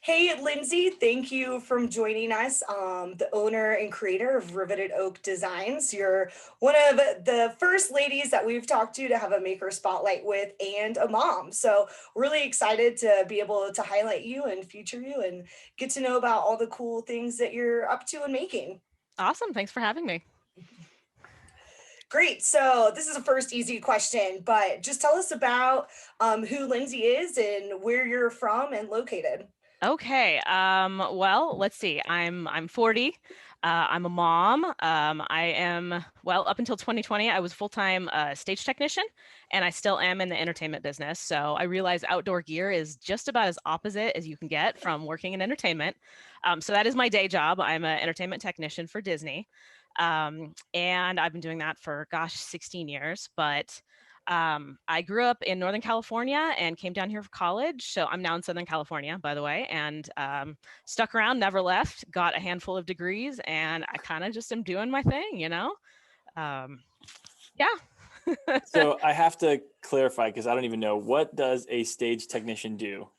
Hey, Lindsey, thank you for joining us, the owner and creator of Riveted Oak Designs. You're one of the first ladies that we've talked to have a maker spotlight with and a mom. So really excited to be able to highlight you and feature you and get to know about all the cool things that you're up to and making. Awesome. Thanks for having me. Great. So this is a first easy question, but just tell us about who Lindsey is and where you're from and located. Okay. Well, let's see. I'm 40. I'm a mom. I am, well, up until 2020, I was full-time stage technician, and I still am in the entertainment business. So I realize outdoor gear is just about as opposite as you can get from working in entertainment. So that is my day job. I'm an entertainment technician for Disney. And I've been doing that for, gosh, 16 years. But I grew up in Northern California and came down here for college. So I'm now in Southern California, by the way, and stuck around, never left, got a handful of degrees, and I kind of just am doing my thing, you know? Um, yeah. So I have to clarify because I don't even know, what does a stage technician do?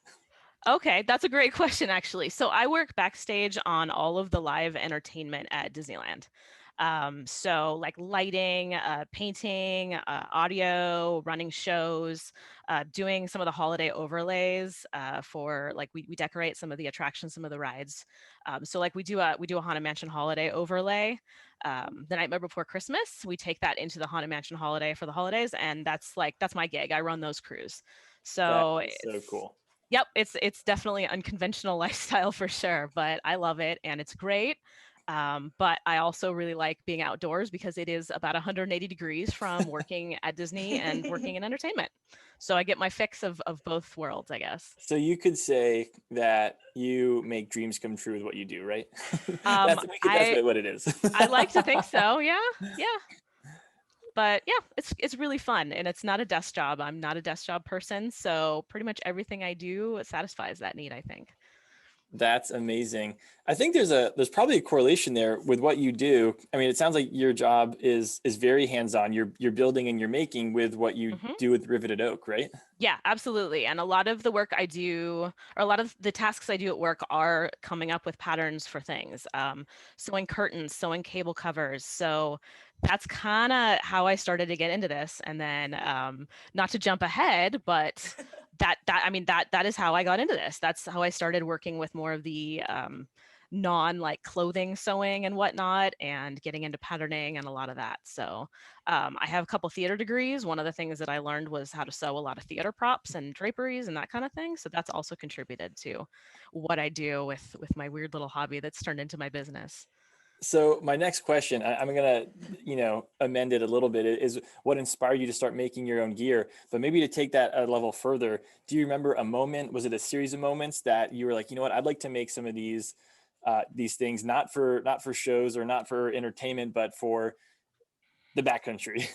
Okay, that's a great question, actually. So I work backstage on all of the live entertainment at Disneyland. So like lighting, painting, audio, running shows, doing some of the holiday overlays for like we decorate some of the attractions, some of the rides. So like we do a Haunted Mansion holiday overlay the night before Christmas. We take that into the Haunted Mansion holiday for the holidays, and that's my gig. I run those crews. That So is so cool. yep, it's definitely an unconventional lifestyle for sure, but I love it and it's great. But I also really like being outdoors because it is about 180 degrees from working at Disney and working in entertainment. So I get my fix of both worlds, I guess. So you could say that you make dreams come true with what you do, right? Um, That's I what it is. I like to think so. Yeah, yeah. But yeah, it's really fun and it's not a desk job. I'm not a desk job person, so pretty much everything I do satisfies that need, I think. That's amazing. I think there's probably a correlation there with what you do. I mean, it sounds like your job is very hands-on. You're building and you're making with what you Mhm. do with Riveted Oak, right? Yeah, absolutely. And a lot of the work I do, or a lot of the tasks I do at work are coming up with patterns for things. Sewing curtains, sewing cable covers. So that's kind of how I started to get into this. And then not to jump ahead, but that is how I got into this. That's how I started working with more of the non like clothing sewing and whatnot and getting into patterning and a lot of that. So I have a couple theater degrees. One of the things that I learned was how to sew a lot of theater props and draperies and that kind of thing. So that's also contributed to what I do with my weird little hobby that's turned into my business. So my next question, I'm gonna, amend it a little bit, is what inspired you to start making your own gear? But maybe to take that a level further, do you remember a moment? Was it a series of moments that you were like, you know what, I'd like to make some of these things, not for shows or not for entertainment, but for the backcountry?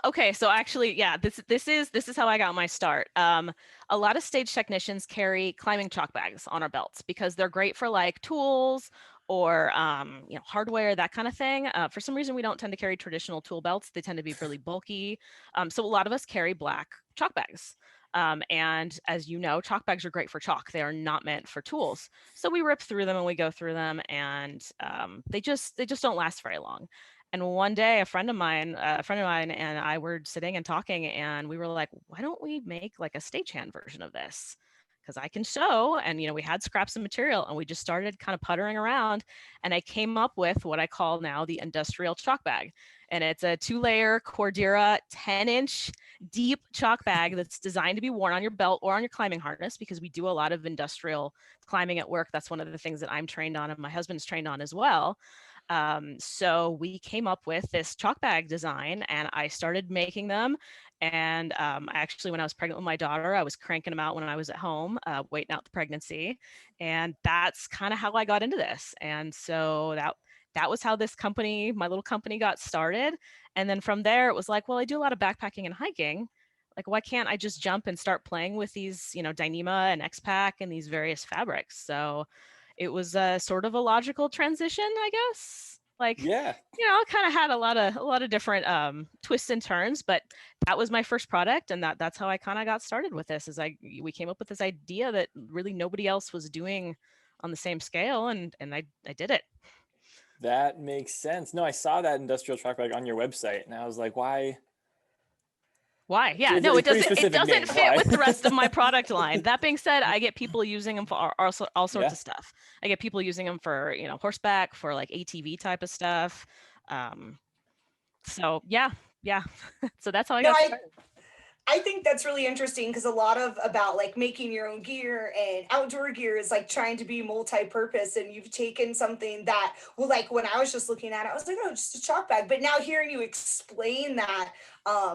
Okay, so actually, yeah, this is how I got my start. A lot of stage technicians carry climbing chalk bags on our belts because they're great for like tools or hardware, that kind of thing. For some reason, we don't tend to carry traditional tool belts. They tend to be really bulky. So a lot of us carry black chalk bags. And as you know, chalk bags are great for chalk. They are not meant for tools. So we rip through them and we go through them, and they just don't last very long. And one day, a friend of mine and I were sitting and talking, and we were like, "Why don't we make like a stagehand version of this? Because I can sew." And we had scraps of material, and we just started kind of puttering around, and I came up with what I call now the industrial chalk bag. And it's a 2-layer Cordura 10-inch deep chalk bag that's designed to be worn on your belt or on your climbing harness because we do a lot of industrial climbing at work. That's one of the things that I'm trained on and my husband's trained on as well. So we came up with this chalk bag design and I started making them. And actually, when I was pregnant with my daughter, I was cranking them out when I was at home, waiting out the pregnancy. And that's kind of how I got into this. And so that was how this company, my little company, got started. And then from there, it was like, well, I do a lot of backpacking and hiking. Like, why can't I just jump and start playing with these, Dyneema and X-Pack and these various fabrics? So it was a sort of a logical transition, I guess. Like, Yeah. it kind of had a lot of different twists and turns, but that was my first product, and that's how I kind of got started with this. We came up with this idea that really nobody else was doing on the same scale, and I did it. That makes sense. No, I saw that industrial chalk bag on your website, and I was like, why? Why? Yeah, It's no, a it pretty doesn't. It specific doesn't name. fit Why? with the rest of my product line. That being said, I get people using them for all sorts Yeah. of stuff. I get people using them for horseback, for like ATV type of stuff. Um, so yeah. So that's how I No, got I started. I think that's really interesting because a lot of about like making your own gear and outdoor gear is like trying to be multi-purpose, and you've taken something that, well, like when I was just looking at it, I was like, oh, just a chalk bag. But now hearing you explain that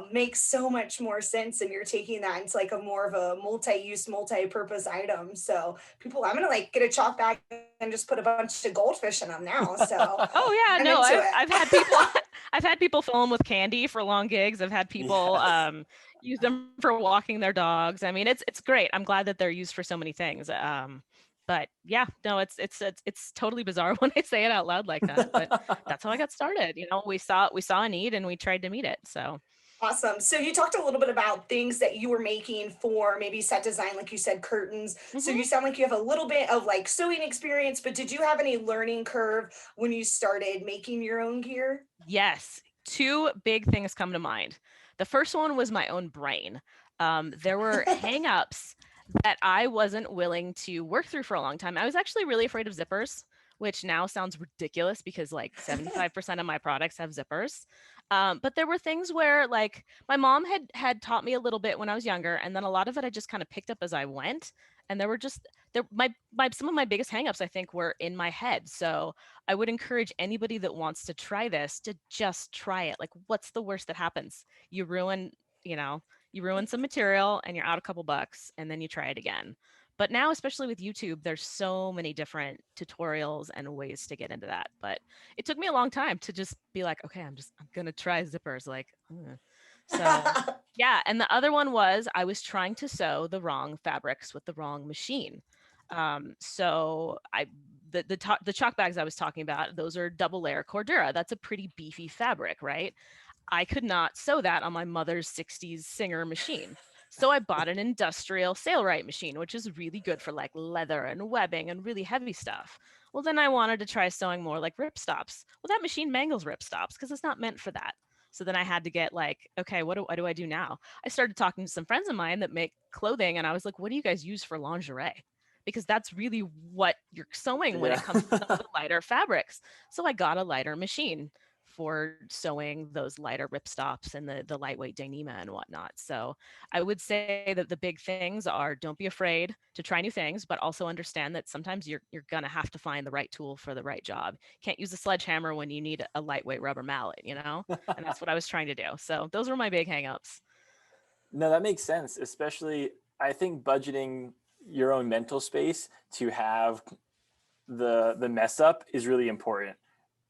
makes so much more sense, and you're taking that into like a more of a multi-use, multi-purpose item. So people, I'm gonna like get a chalk bag and just put a bunch of goldfish in them now. So Oh yeah, I'm no, into I've had it. people I've had people fill them with candy for long gigs. I've had people Yes. use them for walking their dogs. I mean, it's great. I'm glad that they're used for so many things. But yeah, no, it's totally bizarre when I say it out loud like that. But that's how I got started. We saw a need and we tried to meet it. So Awesome. So you talked a little bit about things that you were making for maybe set design, like you said, curtains. So mhm. you sound like you have a little bit of like sewing experience, but did you have any learning curve when you started making your own gear? Yes, two big things come to mind. The first one was my own brain. There were hang-ups that I wasn't willing to work through for a long time. I was actually really afraid of zippers, which now sounds ridiculous because like 75% of my products have zippers. But there were things where like my mom had taught me a little bit when I was younger, and then a lot of it I just kind of picked up as I went. And there were just there my some of my biggest hangups I think were in my head. So I would encourage anybody that wants to try this to just try it. Like, what's the worst that happens? You ruin, you know, you ruin some material and you're out a couple bucks and then you try it again. But now, especially with YouTube, there's so many different tutorials and ways to get into that. But it took me a long time to just be like, okay, I'm gonna try zippers. Like, so yeah. And the other one was I was trying to sew the wrong fabrics with the wrong machine. So the chalk bags I was talking about, those are double layer Cordura. That's a pretty beefy fabric, right? I could not sew that on my mother's 60s Singer machine. So I bought an industrial Sailrite machine, which is really good for like leather and webbing and really heavy stuff. Well, then I wanted to try sewing more like ripstops. Well, that machine mangles ripstops because it's not meant for that. So then I had to get like, okay, what do I do now? I started talking to some friends of mine that make clothing, and I was like, what do you guys use for lingerie? Because that's really what you're sewing when Yeah. it comes to some of the lighter fabrics. So I got a lighter machine for sewing those lighter ripstops and the lightweight Dyneema and whatnot. So I would say that the big things are don't be afraid to try new things, but also understand that sometimes you're gonna have to find the right tool for the right job. Can't use a sledgehammer when you need a lightweight rubber mallet, And that's what I was trying to do. So those were my big hangups. No, that makes sense. Especially, I think budgeting your own mental space to have the mess up is really important.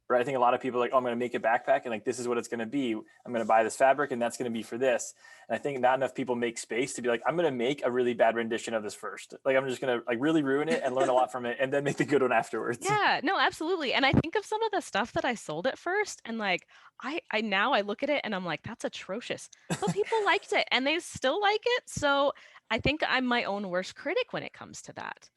Right. I think a lot of people are like, oh, I'm going to make a backpack and like, this is what it's going to be. I'm going to buy this fabric and that's going to be for this. And I think not enough people make space to be like, I'm going to make a really bad rendition of this first. Like, I'm just going to like really ruin it and learn a lot from it and then make the good one afterwards. Yeah, no, absolutely. And I think of some of the stuff that I sold at first, and like I now I look at it and I'm like, that's atrocious. But people liked it and they still like it. So I think I'm my own worst critic when it comes to that.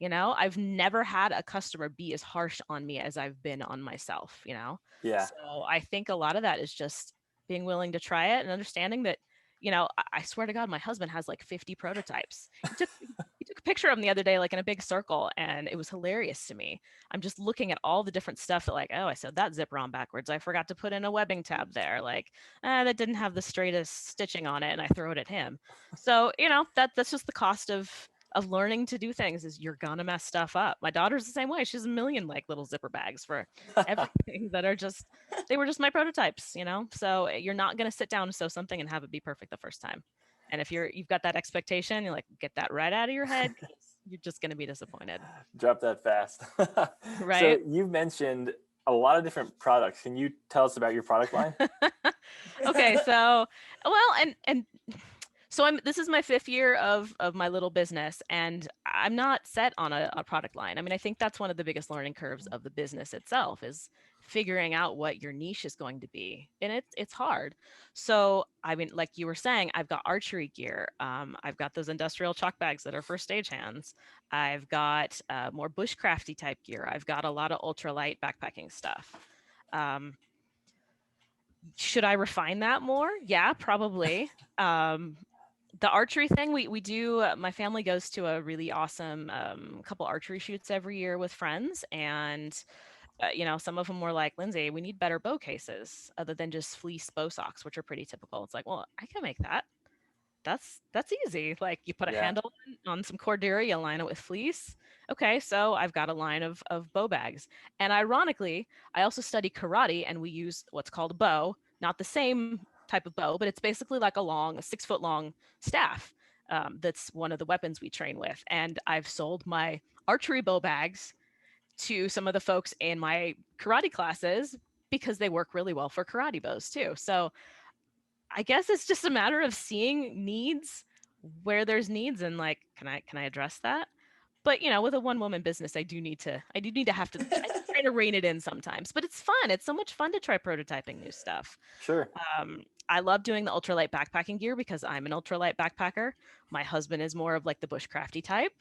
I've never had a customer be as harsh on me as I've been on myself. Yeah. So I think a lot of that is just being willing to try it and understanding that, I swear to God, my husband has like 50 prototypes. He took a picture of them the other day, like in a big circle, and it was hilarious to me. I'm just looking at all the different stuff that, like, oh, I sewed that zipper on backwards. I forgot to put in a webbing tab there. Like, that didn't have the straightest stitching on it, and I throw it at him. So, that's just the cost of learning to do things is you're gonna mess stuff up. My daughter's the same way. She has a million like little zipper bags for everything that are just they were just my prototypes. So you're not gonna sit down and sew something and have it be perfect the first time. And if you've got that expectation, you're like, get that right out of your head. You're just gonna be disappointed. Drop that fast. So Right? you've mentioned a lot of different products. Can you tell us about your product line? Okay, so well, and so this is my 5th year of my little business, and I'm not set on a product line. I mean, I think that's one of the biggest learning curves of the business itself is figuring out what your niche is going to be, and it's hard. So I mean, like you were saying, I've got archery gear. I've got those industrial chalk bags that are for stagehands. I've got more bushcrafty type gear. I've got a lot of ultralight backpacking stuff. Should I refine that more? Yeah, probably. The archery thing, we do. My family goes to a really awesome couple archery shoots every year with friends, and some of them were like, Lindsay, we need better bow cases other than just fleece bow socks, which are pretty typical. It's like, well, I can make that. That's easy. Like you put a Yeah. handle on some Cordura, you line it with fleece. Okay, so I've got a line of bow bags. And ironically, I also study karate, and we use what's called a bow, not the same type of bow, but it's basically like a 6-foot long staff. That's one of the weapons we train with. And I've sold my archery bow bags to some of the folks in my karate classes because they work really well for karate bows too. So I guess it's just a matter of seeing needs where there's needs and like, can I address that? But with a one-woman business, I do try to rein it in sometimes, but it's fun. It's so much fun to try prototyping new stuff. Sure. I love doing the ultralight backpacking gear because I'm an ultralight backpacker. My husband is more of like the bushcrafty type.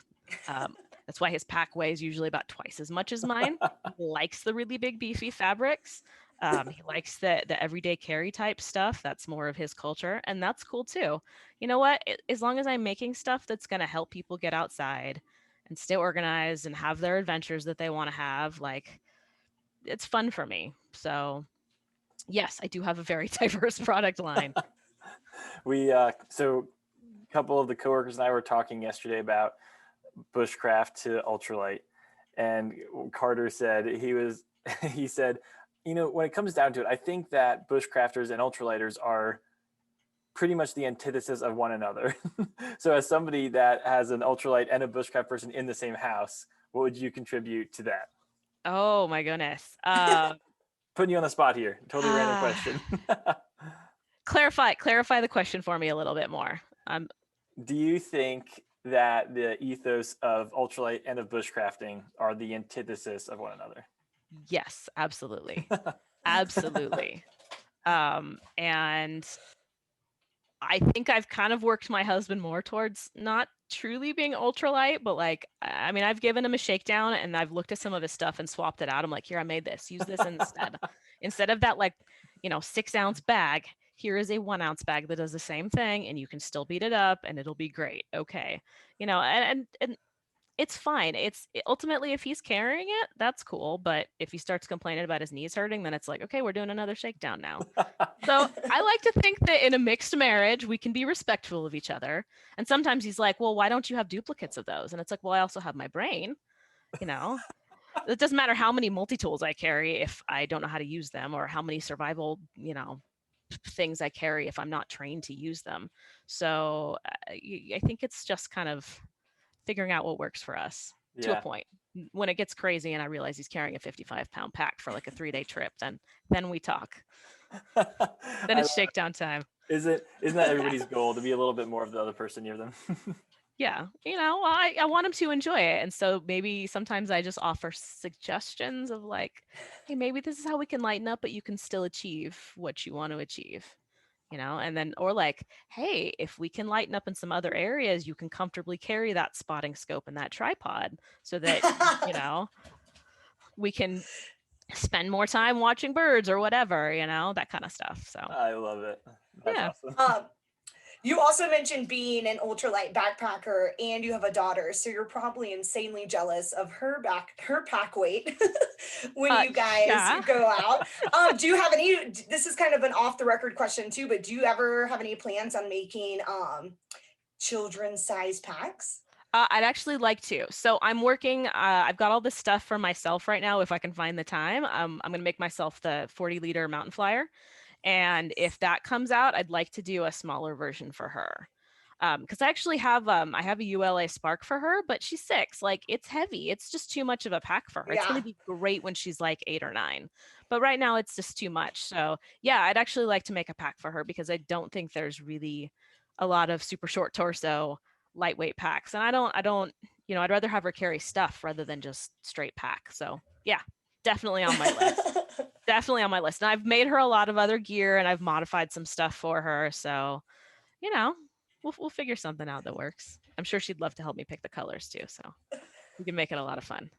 That's why his pack weighs usually about twice as much as mine. He likes the really big beefy fabrics. He likes the everyday carry type stuff. That's more of his culture, and that's cool too. You know what? As long as I'm making stuff that's going to help people get outside and stay organized and have their adventures that they want to have, like it's fun for me. So yes, I do have a very diverse product line. So a couple of the coworkers and I were talking yesterday about Bushcraft to Ultralight, and Carter said he said, when it comes down to it, I think that Bushcrafters and Ultralighters are pretty much the antithesis of one another. So as somebody that has an Ultralight and a Bushcraft person in the same house, what would you contribute to that? Oh my goodness. Putting you on the spot here. Totally random question. Clarify the question for me a little bit more. Do you think that the ethos of ultralight and of bushcrafting are the antithesis of one another? Yes, absolutely. Absolutely. And I think I've kind of worked my husband more towards not truly being ultralight, but like, I mean, I've given him a shakedown and I've looked at some of his stuff and swapped it out. I'm like, here, I made this, use this instead. Instead of that, like, 6-ounce bag, here is a 1-ounce bag that does the same thing and you can still beat it up and it'll be great. Okay. And it's fine. Ultimately, if he's carrying it, that's cool. But if he starts complaining about his knees hurting, then it's like, okay, we're doing another shakedown now. So I like to think that in a mixed marriage, we can be respectful of each other. And sometimes he's like, well, why don't you have duplicates of those? And it's like, well, I also have my brain. It doesn't matter how many multi-tools I carry if I don't know how to use them, or how many survival, things I carry if I'm not trained to use them. So I think it's just kind of figuring out what works for us to a point. When it gets crazy and I realize he's carrying a 55-pound pack for like a 3-day trip, then we talk. Then it's shakedown time. Isn't that everybody's goal, to be a little bit more of the other person near them? Yeah. I want him to enjoy it. And so maybe sometimes I just offer suggestions of like, hey, maybe this is how we can lighten up, but you can still achieve what you want to achieve. And then, or like, hey, if we can lighten up in some other areas, you can comfortably carry that spotting scope and that tripod so that, we can spend more time watching birds or whatever, that kind of stuff. So I love it. That's awesome. You also mentioned being an ultralight backpacker and you have a daughter, so you're probably insanely jealous of her pack weight when you guys go out. Do you have any, this is kind of an off the record question too, but do you ever have any plans on making children's size packs? I'd actually like to. So I'm working, I've got all this stuff for myself right now if I can find the time. I'm going to make myself the 40-liter mountain flyer. And if that comes out, I'd like to do a smaller version for her. Because I actually have a ULA Spark for her, but she's 6. Like, it's heavy. It's just too much of a pack for her. It's going to be great when she's like 8 or 9. But right now it's just too much. So yeah, I'd actually like to make a pack for her because I don't think there's really a lot of super short torso lightweight packs. And I don't, I'd rather have her carry stuff rather than just straight pack. So yeah, definitely on my list. definitely on my list. And I've made her a lot of other gear and I've modified some stuff for her. So, you know, we'll figure something out that works. I'm sure she'd love to help me pick the colors too. So we can make it a lot of fun.